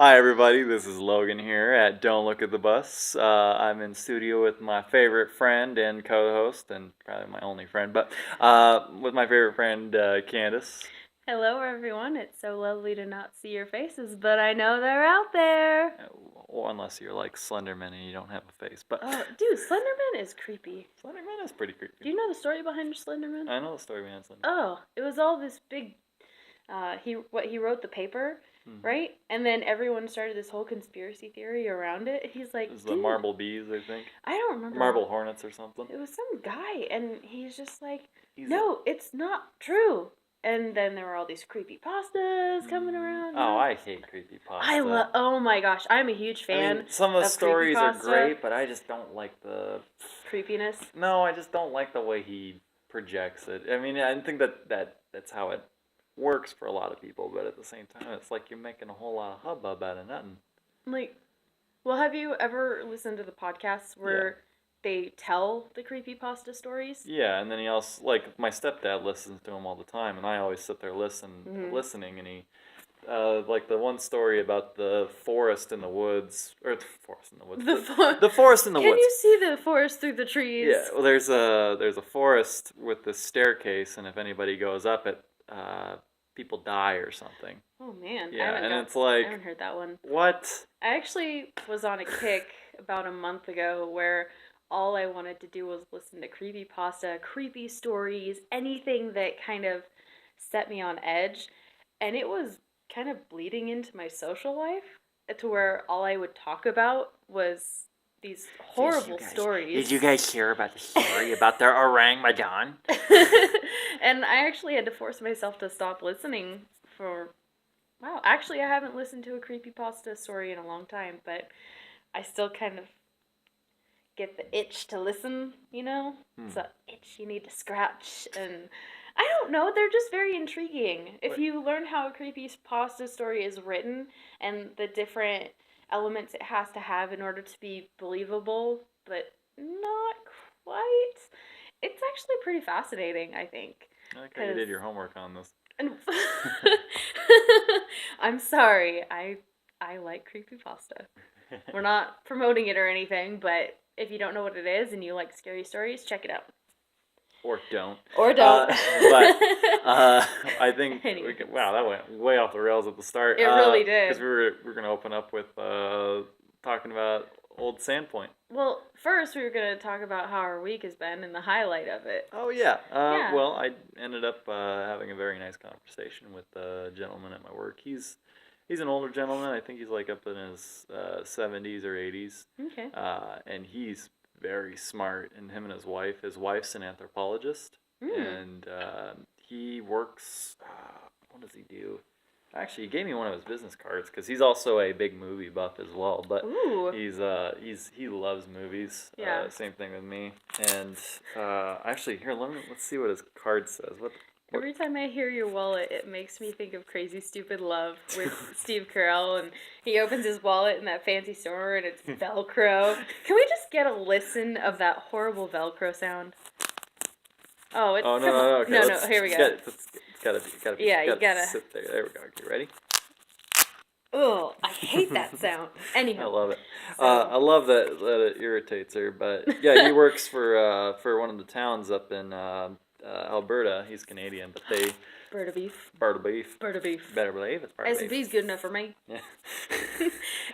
Hi everybody, this is Logan here at Don't Look at the Bus. I'm in studio with my favorite friend and co-host, and probably my only friend, but with my favorite friend, Candace. Hello, everyone. It's so lovely to not see your faces, but I know they're out there. Or unless you're like Slenderman and you don't have a face, but Oh, dude, Slenderman is creepy. Slenderman is pretty creepy. Do you know the story behind Slenderman? I know the story behind Slenderman. Oh, it was all this big. He wrote the paper, right? And then everyone started this whole conspiracy theory around it. He's like, It was the marble bees, I think. I don't remember. Marble hornets or something. It was some guy, and he's just like, no, it's not true. And then there were all these creepy pastas coming around. Oh, I hate creepy pasta. Oh my gosh, I'm a huge fan. I mean, some of the stories are creepypasta. great, but I just don't like the Creepiness. No, I just don't like the way he projects it. I mean, I think that's how it works for a lot of people, but at the same time, it's like you're making a whole lot of hubbub out of nothing. Like, well, have you ever listened to the podcasts where they tell the creepypasta stories? Yeah, and then he also, like, my stepdad listens to him all the time, and I always sit there listening, and he, like the one story about the forest in the woods, or the forest in the woods, the forest in the woods. Can you see the forest through the trees? Yeah, well, there's a forest with this staircase, and if anybody goes up it, people die or something. Oh man, yeah, it's like, I haven't heard that one. What? I actually was on a kick about a month ago where all I wanted to do was listen to creepypasta, creepy stories, anything that kind of set me on edge, and it was kind of bleeding into my social life to where all I would talk about was these horrible stories. Did you guys hear about the story about the orangutan? And I actually had to force myself to stop listening wow, actually I haven't listened to a creepypasta story in a long time, but I still kind of get the itch to listen, you know? It's an itch you need to scratch, and I don't know, they're just very intriguing. If you learn how a creepypasta story is written and the different elements it has to have in order to be believable, but not quite, it's actually pretty fascinating, I think. I like how you did your homework on this. And I'm sorry, I like creepypasta. We're not promoting it or anything, but if you don't know what it is and you like scary stories, check it out. Or don't. Or don't. I think wow, that went way off the rails at the start. It really did. Because we were going to open up with talking about old Sandpoint. Well, first we were going to talk about how our week has been and the highlight of it. Oh yeah. Well, I ended up having a very nice conversation with a gentleman at my work. He's an older gentleman. I think he's like up in his 70s or 80s. Okay. And he's very smart. And him and his wife's an anthropologist. And he works, what does he do? Actually, he gave me one of his business cards because he's also a big movie buff as well. But he loves movies. Yeah. Same thing with me. And actually, here let's see what his card says. Every time I hear your wallet, it makes me think of Crazy Stupid Love with Steve Carell, and he opens his wallet in that fancy store, and it's Velcro. Can we just get a listen of that horrible Velcro sound? Oh, it's no. Okay, no. Here we go. It's gotta be. Yeah, you gotta sit there. There we go. Okay, ready? Oh, I hate that sound. Anyhow, I love it. I love that it irritates her, but yeah, he works for one of the towns up in Alberta. He's Canadian, but they bird of beef. Bird of beef. Bird of beef. Better believe it's bird of beef. S&P's good enough for me. Yeah.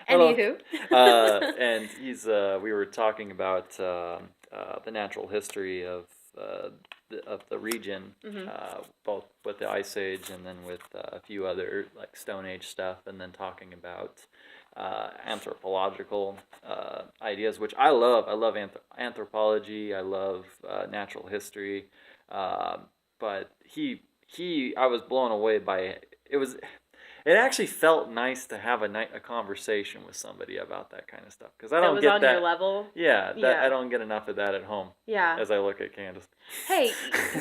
Anywho. And he's we were talking about the natural history of the region, both with the Ice Age and then with a few other like Stone Age stuff, and then talking about anthropological ideas, which I love. I love anthropology. I love natural history. But I was blown away by it. It actually felt nice to have a conversation with somebody about that kind of stuff, because I don't get that. That was on your level? Yeah, I don't get enough of that at home. Yeah. As I look at Candace. Hey,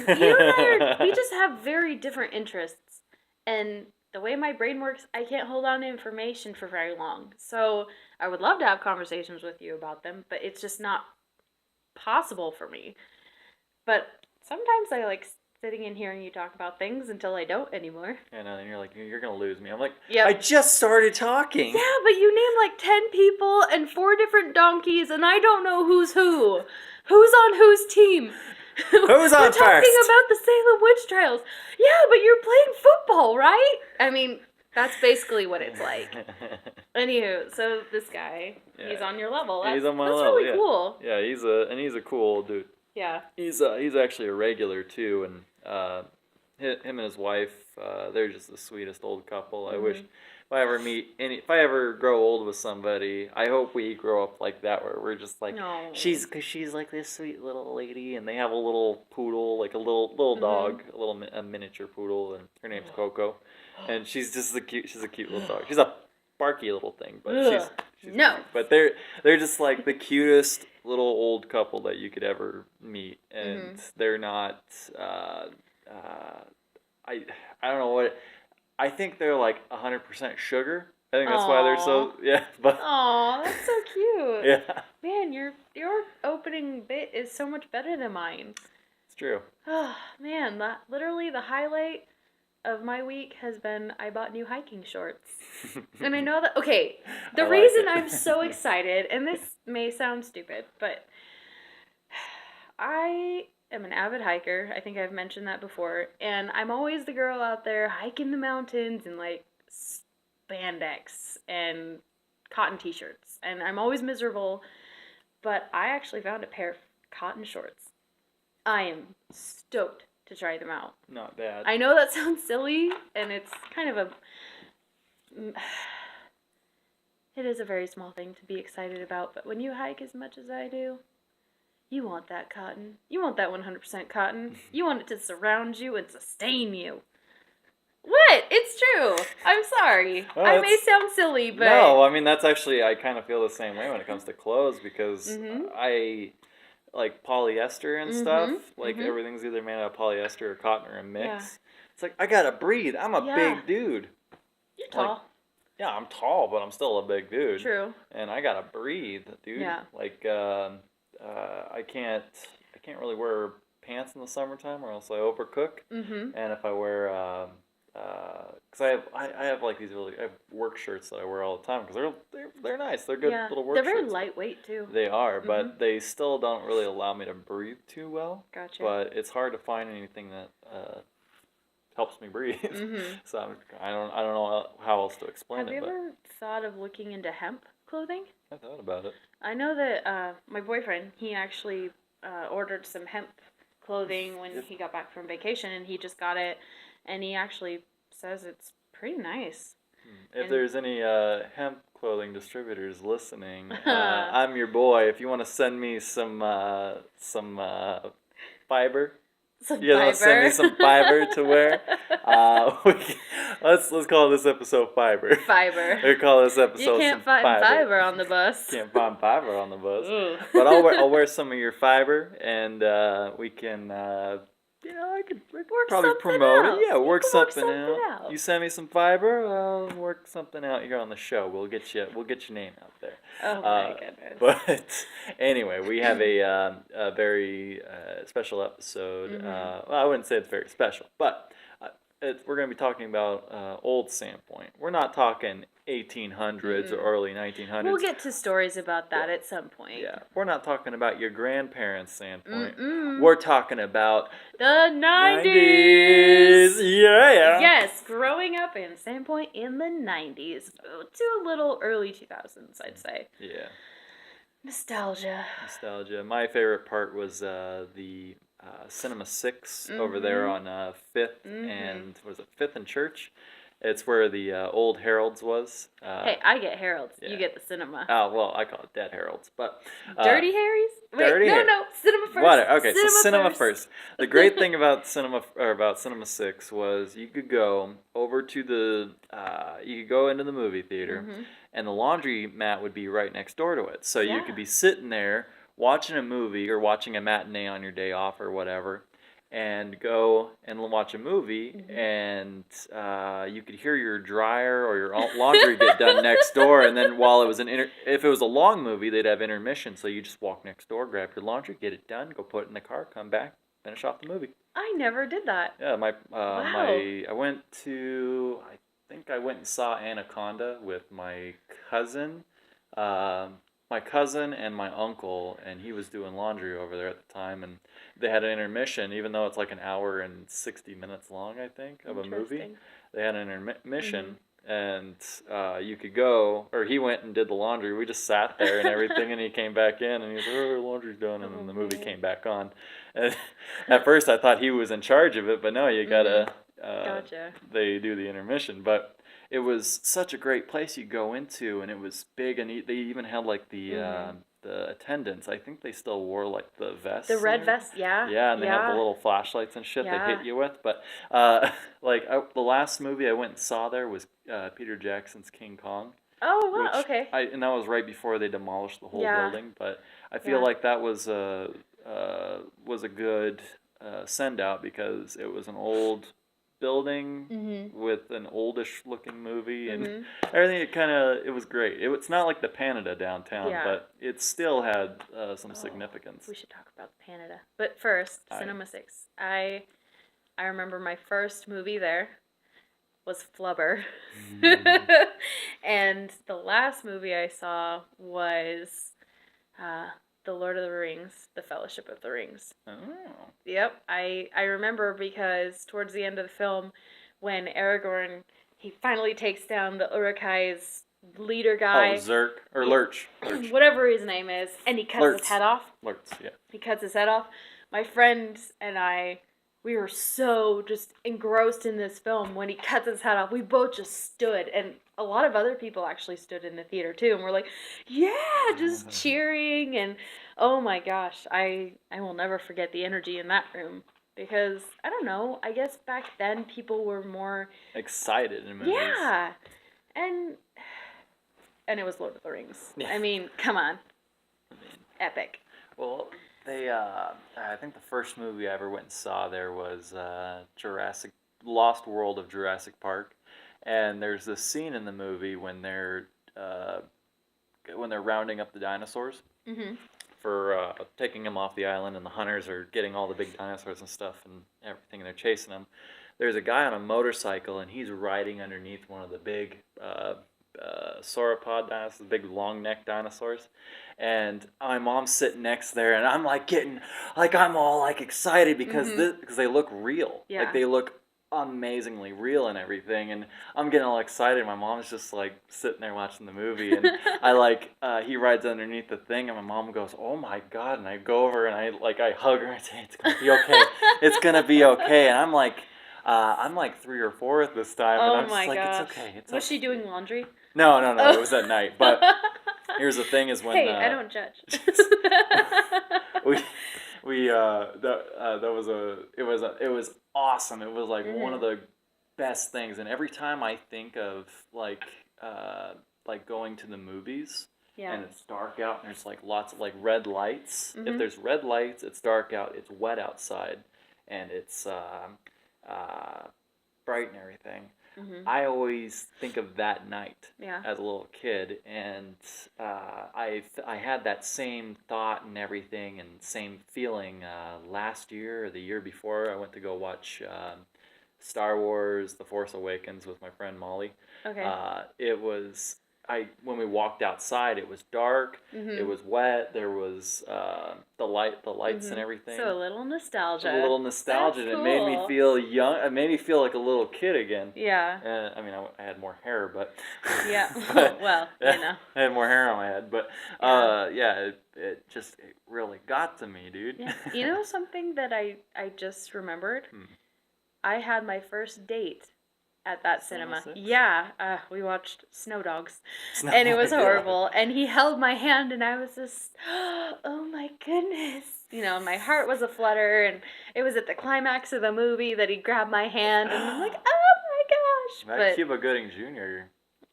you and I we just have very different interests, and the way my brain works, I can't hold on to information for very long. So I would love to have conversations with you about them, but it's just not possible for me. But sometimes I like sitting and hearing you talk about things until I don't anymore. And you're like, you're going to lose me. I'm like, Yep. I just started talking. Yeah, but you named like 10 people and 4 different donkeys, and I don't know who's who. Who's on whose team? Who's on We're first? talking about the Salem witch trials. Yeah, but you're playing football, right? I mean, that's basically what it's like. Anywho, so this guy, he's on your level. He's on my that's level. really cool. Yeah, he's a cool old dude. Yeah. He's actually a regular too, and him and his wife, they're just the sweetest old couple. I wish if I ever grow old with somebody, I hope we grow up like that, where we're just like, she's like this sweet little lady, and they have a little poodle, like a little dog, a miniature poodle, and her name's Coco, and she's a cute little dog. She's a barky little thing, but she's no. cute. But they're just like the cutest little old couple that you could ever meet, and they're not. I don't know what. I think they're like 100% sugar. I think that's why they're so But aw, that's so cute. Yeah. Man, your opening bit is so much better than mine. It's true. Oh man, literally the highlight of my week has been I bought new hiking shorts. And I know that, okay, the reason I'm so excited, and this may sound stupid, but I am an avid hiker. I think I've mentioned that before. And I'm always the girl out there hiking the mountains in like spandex and cotton t-shirts. And I'm always miserable. But I actually found a pair of cotton shorts. I am stoked to try them out. Not bad. I know that sounds silly, and it's kind of it is a very small thing to be excited about, but when you hike as much as I do, you want that cotton. You want that 100% cotton. You want it to surround you and sustain you. What? It's true. I'm sorry. Well, I may sound silly, but... No, I mean, that's actually, I kind of feel the same way when it comes to clothes, because I like polyester and stuff. Like, everything's either made out of polyester or cotton or a mix. Yeah. It's like, I gotta breathe. I'm a big dude. You're tall. Like, yeah, I'm tall, but I'm still a big dude. True. And I gotta breathe, dude. Yeah. Like, I can't really wear pants in the summertime, or else I overcook. And if I wear, because I have like these I have work shirts that I wear all the time, because they're nice. They're good little work shirts. They're very lightweight too. They are, but they still don't really allow me to breathe too well. Gotcha. But it's hard to find anything that helps me breathe. So I don't know how else to explain it. Have you ever thought of looking into hemp clothing? I thought about it. I know that my boyfriend, he actually ordered some hemp clothing when he got back from vacation, and he just got it, and he actually says it's pretty nice. If there's any hemp clothing distributors listening, I'm your boy. If you want to send me some fiber, you want to send me some fiber to wear. Let's call this episode fiber. Fiber. We call this episode. You can't find fiber on the bus. Can't find fiber on the bus. Ooh. But I'll wear some of your fiber, and we can. I could probably promote it. Yeah, work something out. You send me some fiber, I'll work something out here on the show. We'll get your name out there. Oh my goodness. But anyway, we have a very special episode. Well, I wouldn't say it's very special, but we're going to be talking about old sandpoint. We're not talking 1800s or early 1900s. We'll get to stories about that at some point. Yeah, we're not talking about your grandparents' sandpoint. We're talking about the 90s. Yeah. Yes, growing up in Sandpoint in the 90s to a little early 2000s, I'd say. Yeah. Nostalgia. My favorite part was the Cinema 6 over there on 5th and, what is it, 5th and Church? It's where the old Harold's was. Hey, I get Harold's. Yeah. You get the cinema. Oh, well, I call it Dead Harold's. But Dirty Harry's? Wait, no, Cinema first. What? Okay, so Cinema first. The great thing about Cinema 6 was you could go over to you could go into the movie theater, and the laundry mat would be right next door to it. So you could be sitting there watching a movie or watching a matinee on your day off or whatever, and go and watch a movie, and you could hear your dryer or your laundry get done next door. And then while it was if it was a long movie, they'd have intermission, so you just walk next door, grab your laundry, get it done, go put it in the car, come back, finish off the movie. I never did that. Yeah, Wow. I went to, I think I went and saw Anaconda with cousin, um, my cousin and my uncle, and he was doing laundry over there at the time, and they had an intermission, even though it's like an hour and 60 minutes long, I think, of a movie. Interesting. They had an intermission, Mhm. and you could go, or he went and did the laundry. We just sat there and everything, and he came back in, and he was like, "Oh, laundry's done," and Oh then the movie man. came back on. And at first, I thought he was in charge of it, but no, you Mhm. gotta. Gotcha. They do the intermission, but it was such a great place you go into, and it was big, and they even had like Mhm. the attendants. I think they still wore like the The vests and red everything. vest, yeah. Yeah, and they have the Yeah. little flashlights and shit they hit Yeah. you with. But the last movie I went and saw there was Peter Jackson's King Kong, Oh, wow. which Okay. and that was right before they demolished the whole Yeah. building. But I feel Yeah. like that was a good send out because it was an old building Mhm. with an oldish looking movie and Mhm. everything. It was great. It's not like the Canada downtown, Yeah. but it still had some Oh, significance. we should talk about Canada. But first, I Cinema 6. I remember my first movie there was Flubber. And the last movie I saw was uh, The Lord of the Rings, The Fellowship of the Rings. oh. Yep, I remember because towards the end of the film, when Aragorn he finally takes down the Uruk-hai's leader Oh, guy, Zerk or yeah, Lurch. whatever his name is, and he cuts his Lurtz. head off. Lurtz, yeah. He cuts his head off. My friend and I, we were so just engrossed in this film when he cuts his head off. We both just stood, and a lot of other people actually stood in the theater too, and we're like, yeah, just cheering, and oh my gosh, I will never forget the energy in that room. Because, I don't know, I guess back then people were more, Excited in movies. yeah, and it was Lord of the Rings. Yeah. I mean, come on, I mean, epic. well, I think the first movie I ever went and saw there was Lost World of Jurassic Park, and there's this scene in the movie uh, when they're rounding up the dinosaurs Mhm. for taking them off the island, and the hunters are getting all the big dinosaurs and stuff and everything, and they're chasing them. There's a guy on a motorcycle, and he's riding underneath one of the big sauropod dinosaurs, the big long neck dinosaurs. And my mom's sitting next there, and I'm like I'm all like excited because Mhm. because they look real, Yeah. like they look amazingly real and everything, and I'm getting all excited. My mom's just like sitting there watching the movie, and he rides underneath the thing, and my mom goes, "Oh my god!" And I go over and I hug her and I say, "It's gonna be okay. It's gonna be okay." And I'm like 3 or 4 at this time, and Oh I'm just my like, "It's gosh. okay. It's Was okay." she doing laundry? No, no, no. It Oh. was at night. But here's the thing: is when Hey, I don't judge. we that was it was awesome. It was like one of Mhm. the best things. And every time I think of like going to the movies Yeah. and it's dark out and there's like lots of like red lights. If Mhm. there's red lights, it's dark out, it's wet outside, and it's bright and everything. Mhm. I always think of that night Yeah. as a little kid, and I had that same thought and everything, and same feeling last year or the year before. I went to go watch Star Wars: The Force Awakens with my friend Molly. Okay. It was when we walked outside, it was dark. It Mhm. was wet. There was the lights and Mhm. everything. So a little nostalgia. A little nostalgia. That's It made me cool. feel young. It made me feel like a little kid again. Yeah. I mean, I had more hair, but Yeah. but Well, you know. I had more hair on my head, but Yeah. it really got to me, dude. Yeah. You know something that I just remembered? I had my first date at that cinema. Cinema 6? Yeah, we watched Snow Dogs, Snow- and it was yeah. horrible. And he held my hand, and I was just, oh my goodness. You know, my heart was a flutter, and it was at the climax of the movie that he grabbed my hand, and I'm like, oh my gosh. That But Cuba Gooding Jr.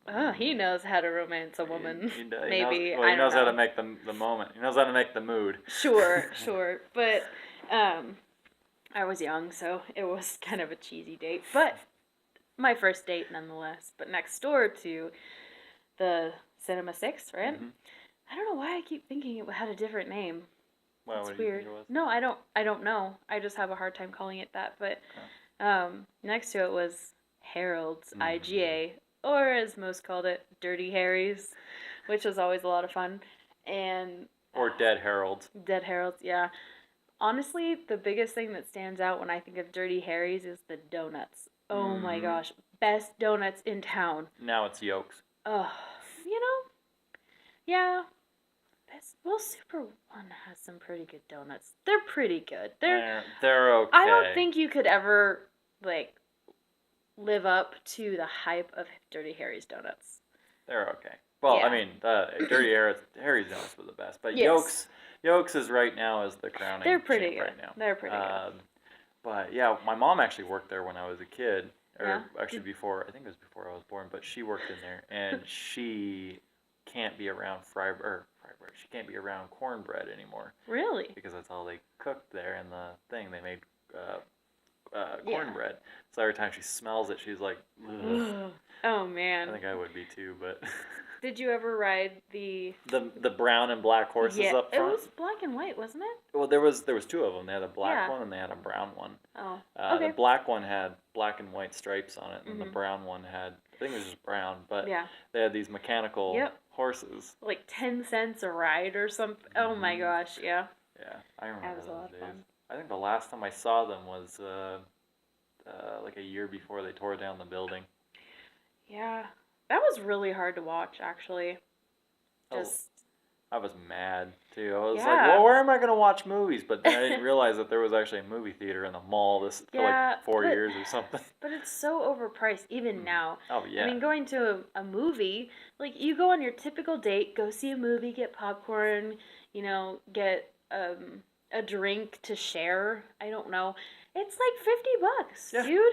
oh, he knows how to romance a woman. Maybe He I knows don't how know. to make the moment. He knows how to make the mood. Sure, sure. But I was young, so it was kind of a cheesy date. But my first date nonetheless. But next door to the Cinema 6, right? Mhm. I don't know why I keep thinking it had a different name. What It's do you think weird. it was? No, I don't know. I just have a hard time calling it that. But next to it was Harold's IGA, or as most called it, Dirty Harry's, which was always a lot of fun. And Or Dead Harold. Dead Harold's, yeah. Honestly, the biggest thing that stands out when I think of Dirty Harry's is the donuts. Oh my gosh, best donuts in town. Now it's Yolks. Ugh, you know, yeah. Well, Super One has some pretty good donuts. They're pretty good. They're okay. I don't think you could ever like live up to the hype of Dirty Harry's donuts. They're okay. Well, Yeah. I mean, Dirty Harry's donuts were the best, but Yes. Yolks is right now is the crowning. They're pretty champ good. right now. They're pretty good. But yeah, my mom actually worked there when I was a kid, or Yeah? actually before. I think it was before I was born. But she worked in there, and she can't be around fried bread. She can't be around cornbread anymore Really? because that's all they cooked there in the thing. They made Yeah. cornbread. So every time she smells it, she's like, ugh. Oh I man. think I would be too, but Did you ever ride the? the brown and black horses Yeah, up it front. was black and white, wasn't it? Well, there was two of them. They had a black Yeah. one and they had a brown one. Oh, The okay. black one had black and white stripes on it, and the Mhm. brown one had, I think it was just brown, but Yeah, they had these mechanical Yep. horses. like 10 cents a ride or something. Oh my Mhm. gosh, yeah. Yeah, I remember That was a those lot of days. fun. I think the last time I saw them was like a year before they tore down the building. Yeah, that was really hard to watch, actually. Oh, Just I was mad too. I was like, Yeah. well, where am I going to watch movies? But then I didn't realize that there was actually a movie theater in the mall for Yeah, like 4 but- years or something. but it's so overpriced even now. Oh, yeah. I mean, going to a movie, like you go on your typical date, go see a movie, get popcorn, get a drink to share. I don't know. It's like $50, Yeah. dude.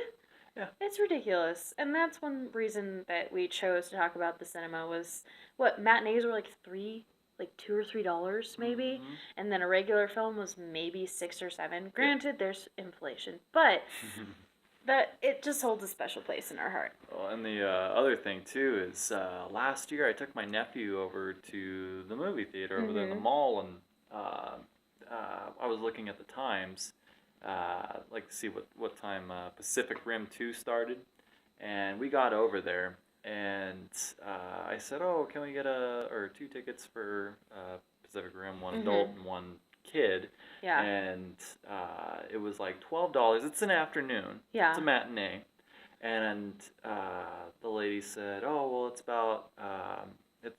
Yeah. It's ridiculous. And that's one reason that we chose to talk about the cinema was what matinees were like $2 or $3 maybe, Mhm. and then a regular film was maybe 6 or 7. Granted, there's inflation, but that it just holds a special place in our heart. Well, and the other thing too is last year I took my nephew over to the movie theater over there in the mall, and I was looking at the times, like to see what time Pacific Rim 2 started, and we got over there, and I said, "Oh, can we get 2 tickets for Pacific Rim, one adult and one kid?" Yeah. And it was like $12. It's an afternoon. Yeah. It's a matinee. And the lady said, "Oh, well, it's about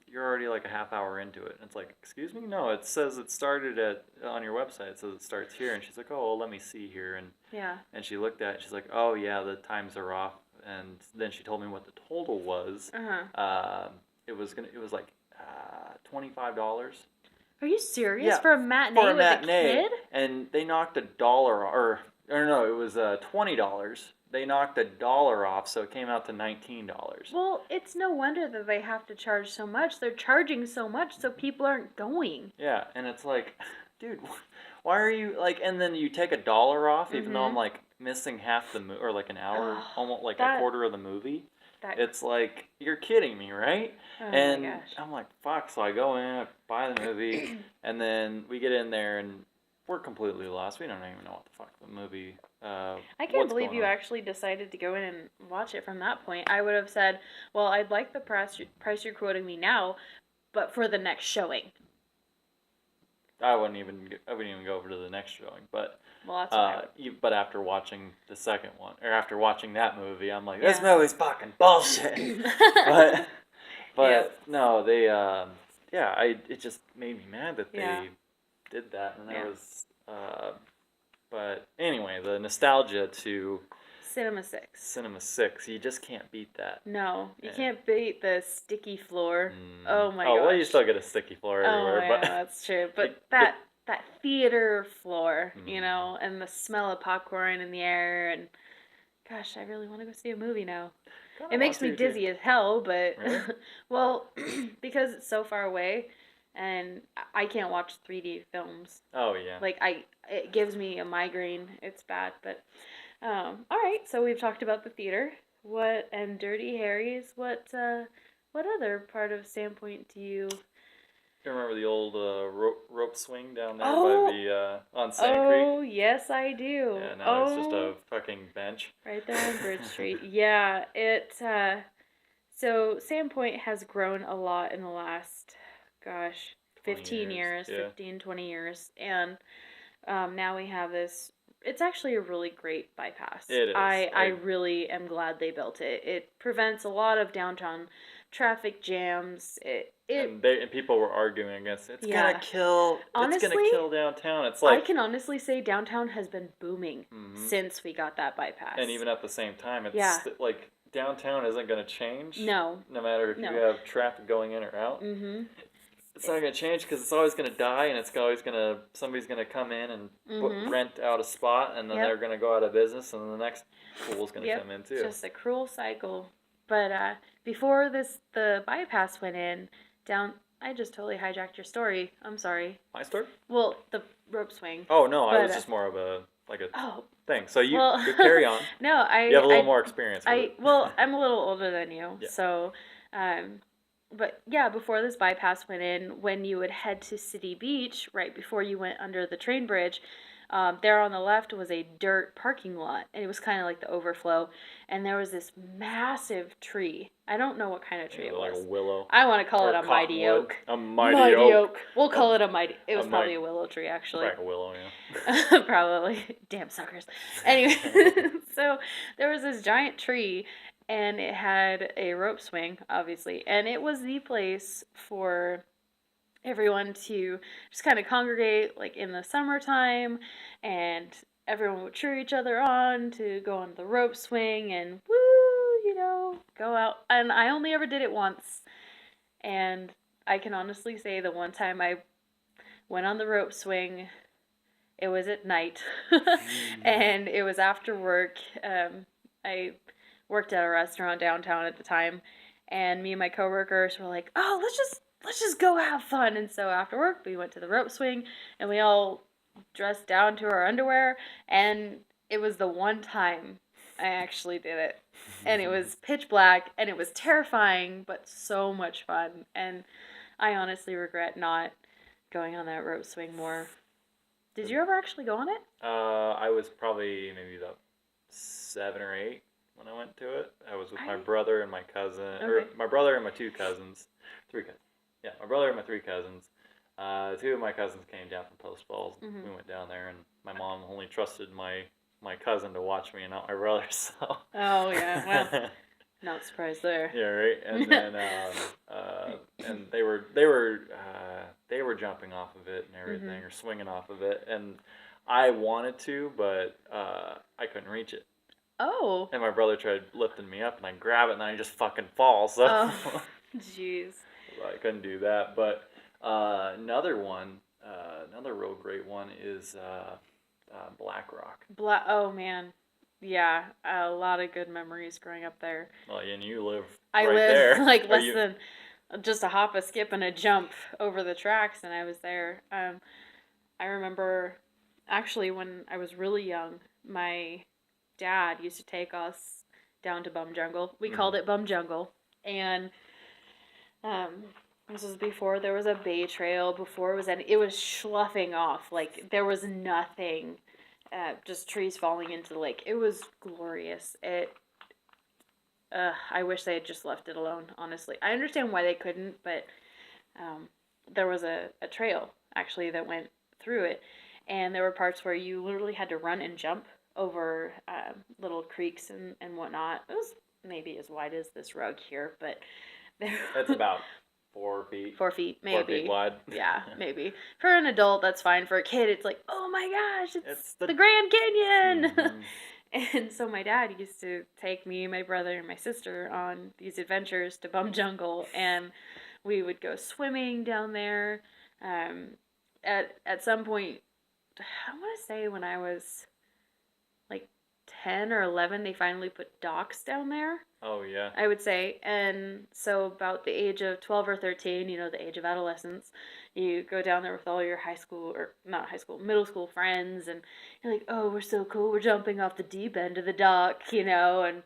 you're already like a half hour into it." And it's like, "Excuse me? No, it says it started on your website. It says it starts here." And she's like, "Oh, well, let me see here." And she looked at it. She's like, "Oh, yeah, the times are off." And then she told me what the total was. It was like $25. Are you serious? Yeah, For a matinee with a kid? And they knocked $1 or no, it was $20. They knocked $1 off, so it came out to $19. Well, it's no wonder that they have to charge so much. They're charging so much so people aren't going. Yeah, and it's like, dude, why are you like? And then you take $1 off, even though I'm like missing half the movie or like an hour, almost like a quarter of the movie. It's like, you're kidding me, right? Oh and my gosh. I'm like, fuck. So I go in, I buy the movie, and then we get in there and we're completely lost. We don't even know what the fuck the movie. I can't believe you actually decided to go in and watch it from that point. I would have said, well, I'd like the price you're quoting me now, but for the next showing. I wouldn't even go over to the next showing, but Well, that's what but after watching the second one, or after watching that movie, I'm like, this movie's fucking bullshit. but no, they it just made me mad that they did that, and I was but anyway, the nostalgia to Cinema 6, you just can't beat that. No, you can't beat the sticky floor. Oh my gosh. Oh, well, you still get a sticky floor everywhere. Oh, but yeah, that's true. But that theater floor, and the smell of popcorn in the air, and gosh, I really want to go see a movie now. It makes me dizzy as hell, but Really? well, because it's so far away, and I can't watch 3D films. Oh yeah. Like it gives me a migraine. It's bad, but all right. So we've talked about the theater. And Dirty Harry's. What other part of Sandpoint do you You remember the old rope swing down there by Oh, the on Sand Creek? oh, yes, I do. Yeah, now it's just Oh, a fucking bench. right there on Bridge Street. Yeah, so Sandpoint has grown a lot in the last, gosh, 20 15 years. years, Yeah. 15, 20 years. And now we have this. It's actually a really great bypass. It is. I really am glad they built it. It prevents a lot of downtown traffic jams. And people were arguing against it. Yeah. It's gonna Honestly, kill downtown. It's I like, can honestly say downtown has been booming hmm since we got that bypass. and even at the same time, it's Yeah. like downtown isn't gonna change. No. No matter if No. you have traffic going in or out. Mm-hmm. It's not gonna change because it's always gonna die, and it's always gonna somebody's gonna come in and rent out a spot, and then Yep. they're gonna go out of business, and then the next fool's gonna Yep. come in too. It's just a cruel cycle. But before the bypass went in down, I just totally hijacked your story. I'm sorry. My story? Well, the rope swing. Oh no, I But, was just more of a Oh, thing. So you well, you carry on. no, You have a little more experience with it. Well, I'm a little older than you, Yeah. so, but yeah, before this bypass went in, when you would head to City Beach, right before you went under the train bridge, there on the left was a dirt parking lot, and it was kind of like the overflow, and there was this massive tree. I don't know what kind of tree it Like was. a willow. I want to call Or it a mighty cottonwood. oak. A mighty oak. We'll call it a mighty. It was A probably mighty- a willow tree, actually. Like a willow, yeah. Probably. Damn suckers. Anyway, so there was this giant tree, and it had a rope swing, obviously, and it was the place for everyone to just kind of congregate, like in the summertime, and everyone would cheer each other on to go on the rope swing and woo, go out. And I only ever did it once, and I can honestly say the one time I went on the rope swing, it was at night, and it was after work. I worked at a restaurant downtown at the time, and me and my coworkers were like, "Oh, let's just go have fun." And so after work, we went to the rope swing, and we all dressed down to our underwear, and it was the one time I actually did it. And it was pitch black, and it was terrifying, but so much fun. And I honestly regret not going on that rope swing more. Did you ever actually go on it? I was probably maybe about 7 or 8 when I went to it. I was with my brother and my cousin, or Okay. my brother and my 2 cousins, 3 cousins. Yeah, my brother and my 3 cousins. 2 of my cousins came down from Post Falls. Mhm. We went down there, and my mom only trusted my cousin to watch me and not my brother. So. Oh, yeah. Well, not surprised there. Yeah, right. And then and they were jumping off of it and everything, or swinging off of it, and I wanted to, but I couldn't reach it. Oh. And my brother tried lifting me up, and I grab it, and I just fucking fall. So Oh. Jeez. I couldn't do that. But another one, another real great one is Black Rock. Oh, man. Yeah, a lot of good memories growing up there. Well, and you live I right live there. like Are less you- than just a hop, a skip, and a jump over the tracks, and I was there. I remember actually when I was really young, my dad used to take us down to Bum Jungle. We called it Bum Jungle, and this was before there was a bay trail. Before it was sloughing off. Like there was nothing, just trees falling into the lake. It was glorious. I wish they had just left it alone, honestly. I understand why they couldn't, but there was a trail, actually, that went through it. And there were parts where you literally had to run and jump over little creeks and whatnot. It was maybe as wide as this rug here, but... It's about 4 feet. 4 feet, maybe. 4 feet wide. Yeah, maybe. For an adult, that's fine. For a kid, it's like, oh my gosh, it's the the Grand Canyon! Mhm. And so my dad used to take me, my brother, and my sister on these adventures to Bum Jungle, and we would go swimming down there. At some point, I want to say when I was like 10 or 11, they finally put docks down there, Oh yeah. I would say. And so about the age of 12 or 13, the age of adolescence, you go down there with all your middle school friends, and you're like, oh, we're so cool, we're jumping off the deep end of the dock, and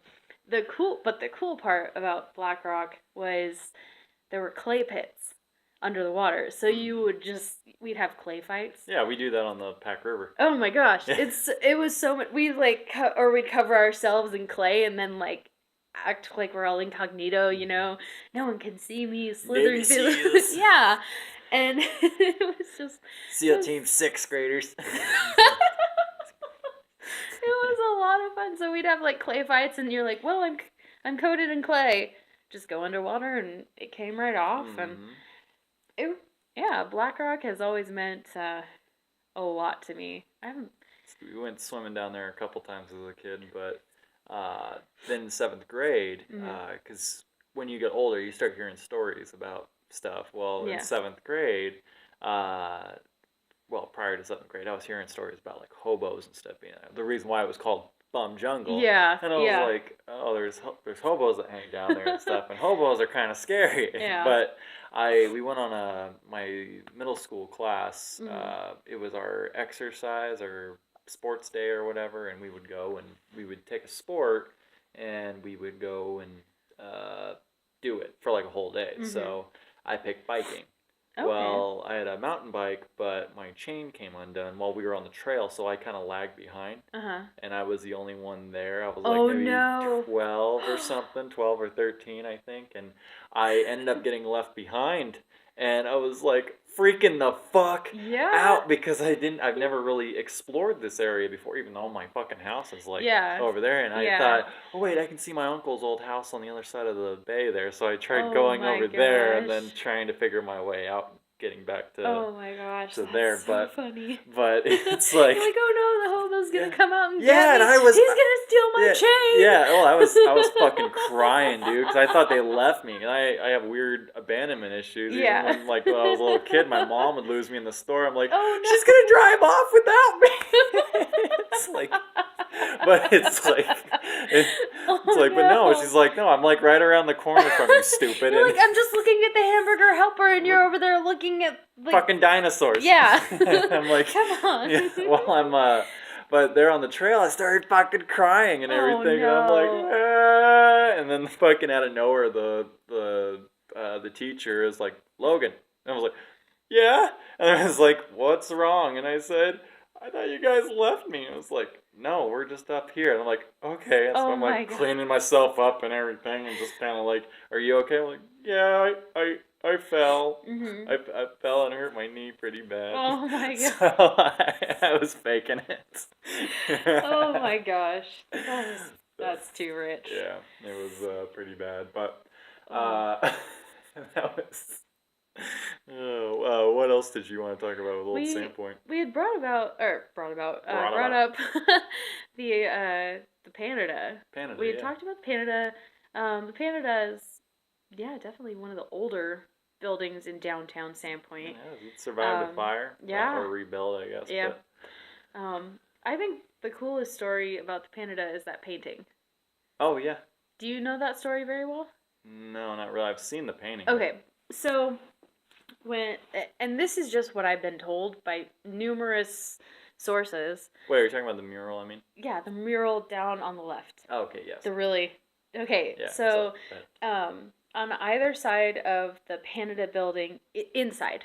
the cool part about Black Rock was there were clay pits under the water. So you would we'd have clay fights. Yeah, we do that on the Pack River. Oh my gosh, it was so much. We'd like or we'd cover ourselves in clay and then like act like we're all incognito, you know. No one can see me slithering through the yeah. And it was just SEAL Team 6th graders. It was a lot of fun. So we'd have like clay fights, and you're like, "Well, I'm coated in clay." Just go underwater, and it came right off. And Black Rock has always meant a lot to me. We went swimming down there a couple times as a kid, but then in 7th grade, because when you get older, you start hearing stories about stuff. Well, in 7th grade, prior to 7th grade, I was hearing stories about like hobos and stuff being there. The reason why it was called Bum Jungle. Yeah. And I was like, oh, there's hobos that hang down there and stuff, and hobos are kind of scary. Yeah. But we went on my middle school class. It was our exercise or sports day or whatever, and we would go and we would take a sport and we would go and do it for like a whole day. So I picked biking. Okay. Well, I had a mountain bike, but my chain came undone while we were on the trail, so I kind of lagged behind. And I was the only one there. I was like maybe 12 or something, 12 or 13, I think. And I ended up getting left behind. And I was like freaking the fuck out because I've never really explored this area before, even though my fucking house is like over there. And I thought, oh wait, I can see my uncle's old house on the other side of the bay there. So I tried going over there and then trying to figure my way out, getting back to there. But funny. But it's like, you're like, oh no, the hobo's gonna come out and get me. And he's gonna steal my chain. Yeah, well, I was fucking crying, dude, because I thought they left me. And I have weird abandonment issues. Yeah. Even when, like, when I was a little kid, my mom would lose me in the store. I'm like, oh, no. She's gonna drive off without me. It's like, but it's like, but no, she's like, no, I'm like right around the corner from you, stupid. You're like, I'm just looking at the hamburger helper, and you're over there looking at like fucking dinosaurs. Yeah. I'm like, come on. Yeah, well, I'm but there on the trail, I started fucking crying and everything, and I'm like, and then fucking out of nowhere, the teacher is like, Logan, and I was like, yeah, and I was like, what's wrong? And I said, I thought you guys left me. I was like, no, we're just up here. And I'm like, okay. And so I'm like cleaning myself up and everything, and just kind of like, are you okay? I'm like, yeah, I fell. I fell and hurt my knee pretty bad. Oh my god. So I was faking it. Oh my gosh. That's too rich. Yeah, it was pretty bad. But that was... what else did you want to talk about with Old Sandpoint? We had brought up the Panada. We had talked about the Panada. The Panada is, definitely one of the older buildings in downtown Sandpoint. Yeah, it survived the fire. Or rebuilt, I guess. Yeah. But. I think the coolest story about the Panada is that painting. Oh, yeah. Do you know that story very well? No, not really. I've seen the painting. Okay, so... and this is just what I've been told by numerous sources. Wait, are you talking about the mural, I mean? Yeah, the mural down on the left. Oh, okay, yes. Okay, yeah, so on either side of the Panada building, inside,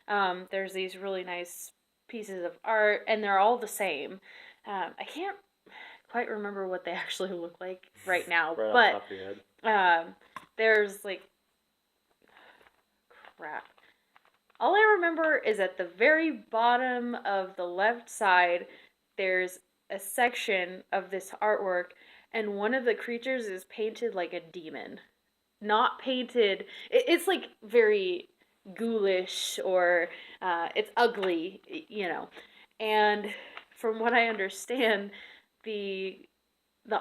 there's these really nice pieces of art, and they're all the same. I can't quite remember what they actually look like right now, right but off the top of your head. There's like... crap. All I remember is at the very bottom of the left side, there's a section of this artwork, and one of the creatures is painted like a demon. Not painted... It's like very ghoulish, or it's ugly, you know. And from what I understand, the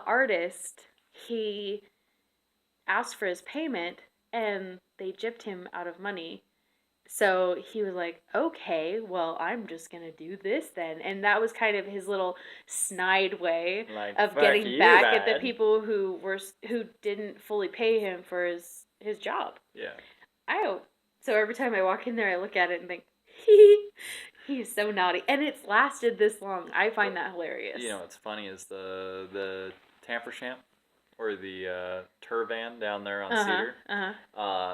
artist, he asked for his payment, and they gypped him out of money. So he was like, okay, well, I'm just going to do this then. And that was kind of his little snide way of getting back at the people who didn't fully pay him for his job. Yeah. So every time I walk in there, I look at it and think, he's so naughty. And it's lasted this long. I find that hilarious. You know what's funny is the Tamfershamp, or the Turvan down there on Cedar.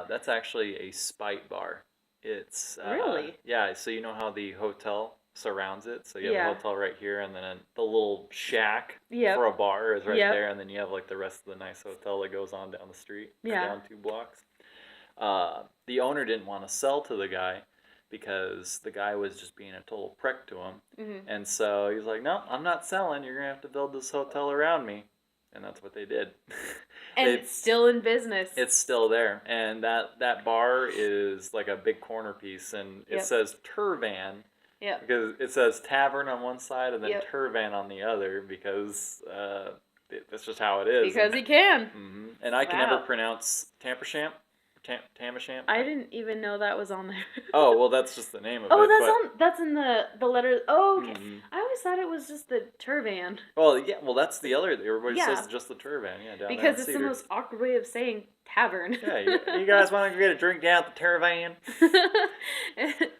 That's actually a spite bar It's Really? yeah. So you know how the hotel surrounds it. So you have Yeah. the hotel right here, and then the little shack Yep. for a bar is right Yep. there, and then you have like the rest of the nice hotel that goes on down the street, or Yeah. down 2 blocks. The owner didn't want to sell to the guy because the guy was just being a total prick to him, Mm-hmm. and so he's like, "No, I'm not selling. You're gonna have to build this hotel around me." And that's what they did. And it's still in business. It's still there, and that bar is like a big corner piece, and it Yep. says Turvan. Yep. Because it says tavern on one side and then Yep. Turvan on the other, because that's just how it is. Because he can. Mm-hmm. And I can Wow. never pronounce Tampersham. Tamasham. I didn't even know that was on there. Oh, well, that's just the name of it. Oh, but, that's in the letters. Oh, okay. Mhm. I always thought it was just the Turvan. Well, yeah, well, that's the other. Everybody Yeah. says just the Turvan, yeah, down Because there it's in the Cedar. most awkward way of saying tavern. Yeah, you guys want to get a drink down at the Turvan?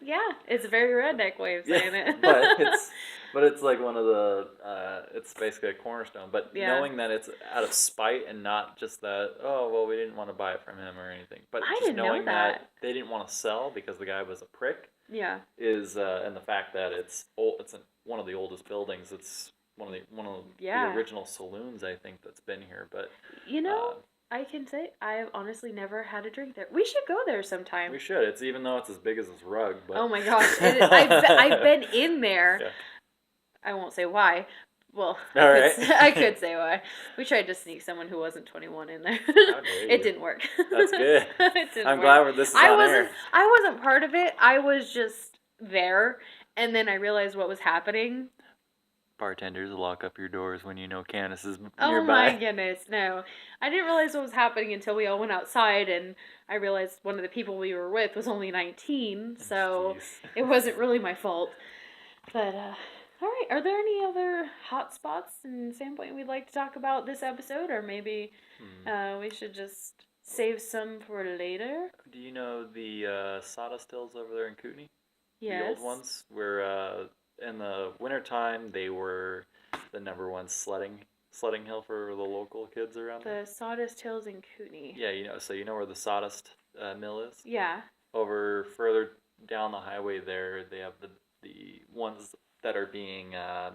Yeah, it's a very redneck way of saying it. but it's like one of the it's basically a cornerstone. But Yeah. knowing that it's out of spite and not just that, oh well, we didn't want to buy it from him or anything, but I just didn't know knowing that. they didn't want to sell because the guy was a prick Yeah. is and the fact that it's old, one of the oldest buildings. It's one of Yeah. the original saloons, I think, that's been here. But You know, I can say I've honestly never had a drink there. We should go there sometime. we should. It's even though it's as big as this rug. But Oh my gosh, I've been in there. Yeah. I won't say why. Well, All right. I could say why. We tried to sneak someone who wasn't 21 in there. dare It you. didn't work. That's good. It didn't I'm work. glad this is I on wasn't air. I wasn't part of it. I was just there, and then I realized what was happening. Bartenders, lock up your doors when you know Candace is nearby. Oh my goodness, no. I didn't realize what was happening until we all went outside, and I realized one of the people we were with was only 19, so Jeez. it wasn't really my fault. But, all right, are there any other hot spots in Sandpoint we'd like to talk about this episode, or maybe we should just save some for later? Do you know the sawdust hills over there in Kootenai? Yes. The old ones where in the wintertime they were the number one sledding hill for the local kids around there. The Sawdust Hills in Kootenai. Yeah, so you know where the sawdust mill is? Yeah. Over further down the highway there, they have the ones that are being I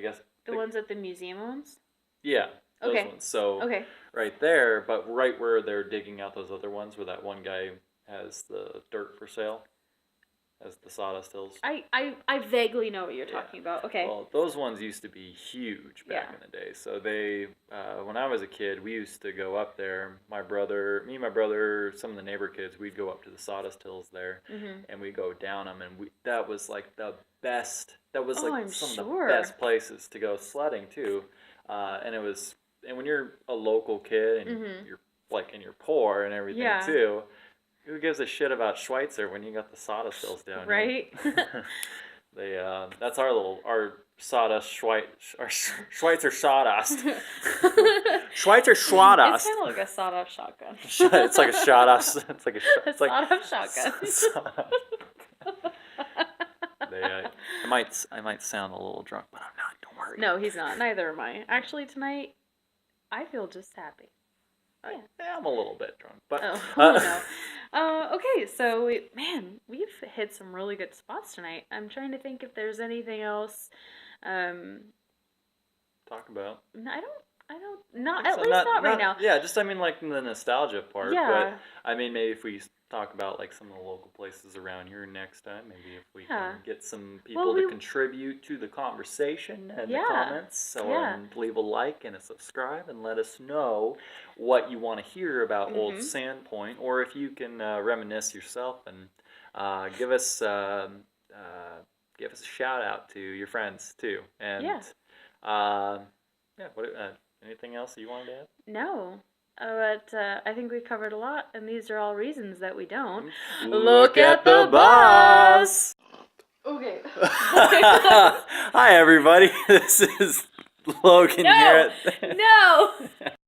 guess The ones that the museum owns? yeah, those Okay. ones. So Okay. right there, but right where they're digging out those other ones, where that one guy has the dirt for sale, as the sawdust hills. I vaguely know what you're Yeah. talking about. Okay. Well, those ones used to be huge back Yeah. in the day. So they, when I was a kid, we used to go up there. My brother, some of the neighbor kids, we'd go up to the sawdust hills there, and we'd go down them, and that was like the best. That was like I'm some of sure. the best places to go sledding too. And when you're a local kid and you're like and you're poor and everything Yeah. too. Who gives a shit about Schweitzer when you got the sawdust hills down Right? here? That's our sawdust Schweitzer sawdust. Schweitzer sawdust. It's kind of like a sawed-off shotgun. It's like a sawdust. It's like A sawed-off shotgun. I might sound a little drunk, but I'm not. Don't worry. No, he's not. Neither am I. Actually, tonight, I feel just happy. Yeah, I'm a little bit drunk, but no. Okay, so we've hit some really good spots tonight. I'm trying to think if there's anything else. talk about. Not at least not right now. Yeah, just like the nostalgia part. Yeah. But maybe if we talk about like some of the local places around here next time, maybe if we can get some people to contribute to the conversation and the comments, and leave a like and a subscribe and let us know what you want to hear about Old Sandpoint, or if you can reminisce yourself and give us a shout out to your friends too. And anything else you wanted to add? No. But I think we covered a lot, and these are all reasons that we don't. Look at the boss! Okay. Hi, everybody. This is Logan here. No!